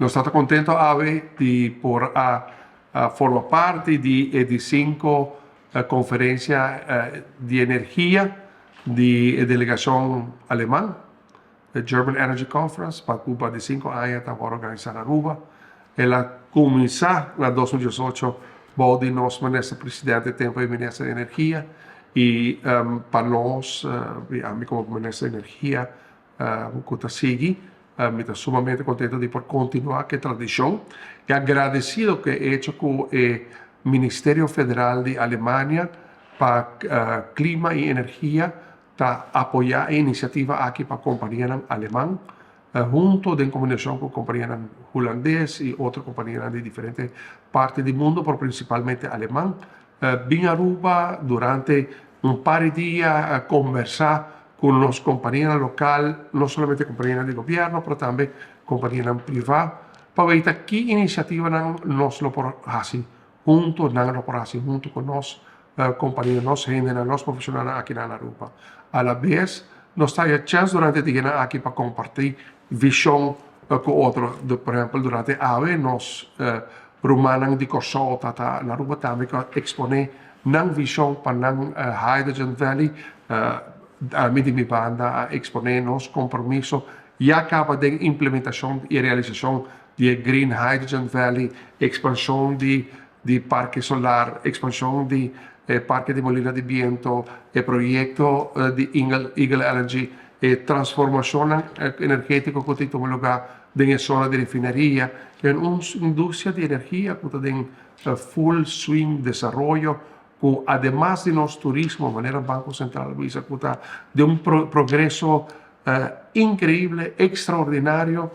Sono stato contento di formare parte di 5 conferenze di energia di delegazione alemana, la German Energy Conference, per Cuba di 5 anni che organizzata a Aruba, e la cominciata nel 2018 con il nostro ministro presidente tempo e ministro di energia, e per noi, come ministro di energia, Kutasigi, mi sto sumamente contento di poter continuare questa tradizione e agradecido che he hecho con il Ministerio Federal de Alemania para Clima y Energía para apoyar iniciativas aquí para compañías alemán, junto en combinación con compañías holandesas y otras compañías de diferentes partes del mundo, pero principalmente alemán. Vine a Aruba durante un par de días a conversar con las compañías locales, no solamente compañías de gobierno, pero también compañías privadas, para ver qué iniciativas nos lo por hacer junto con las compañías, nos gente, los profesionales aquí en Aruba. A la vez, nos da chance durante el día aquí para compartir visión con otros. Por ejemplo, durante AVE, nos rumanan di Korsota, en Aruba también exponer una visión para el Hydrogen Valley, a mí de mi banda a exponernos compromiso y acaba de implementación y realización de Green Hydrogen Valley, expansión de parque solar, expansión de parque de molino de viento, proyecto de Eagle Energy, transformación energética que tiene lugar en la zona de refinería, en una industria de energía que tiene full swing desarrollo, que además de nuestro turismo, de manera Banco Central de un progreso increíble, extraordinario,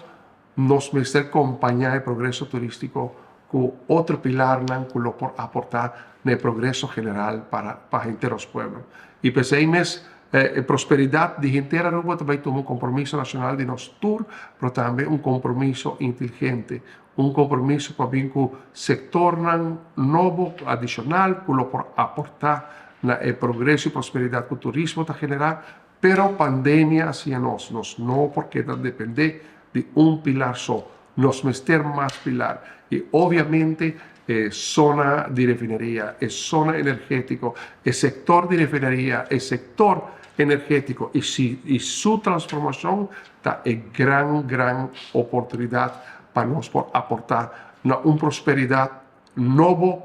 nos merece acompañar el progreso turístico con otro pilar que lo por aportar en el progreso general para gente de los pueblos. Y pues ahí prosperidad de gente de Aruba también tuvo un compromiso nacional de nuestro tour, pero también un compromiso inteligente, un compromiso para bien con sector nuevo, adicional, que lo por aportar el progreso y prosperidad que el turismo está generar, pero pandemia hacia nos no porque depende de un pilar solo, nos meter más pilar. Y obviamente zona de refinería, zona energético, el sector de refinería, el sector energético y su transformación está en gran oportunidad para nosotros aportar una prosperidad nueva,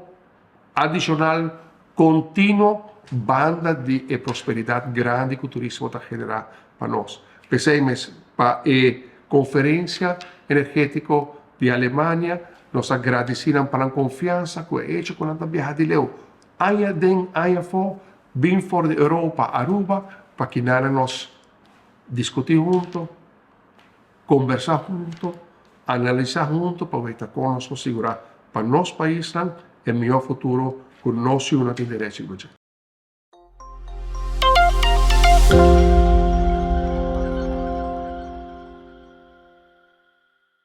adicional, continua, banda de prosperidad grande que el turismo está generando para nosotros. Pensemos para la conferencia energética de Alemania, nos agradecemos por la confianza que he hecho con la viaje de Leo. Allá den, allá fuera, bien fuera de Europa, Aruba, para que nada nos discutir juntos, conversar juntos, analizar juntos, para ver cómo nos asegurar para nuestro país el mejor futuro con nuestro derecho.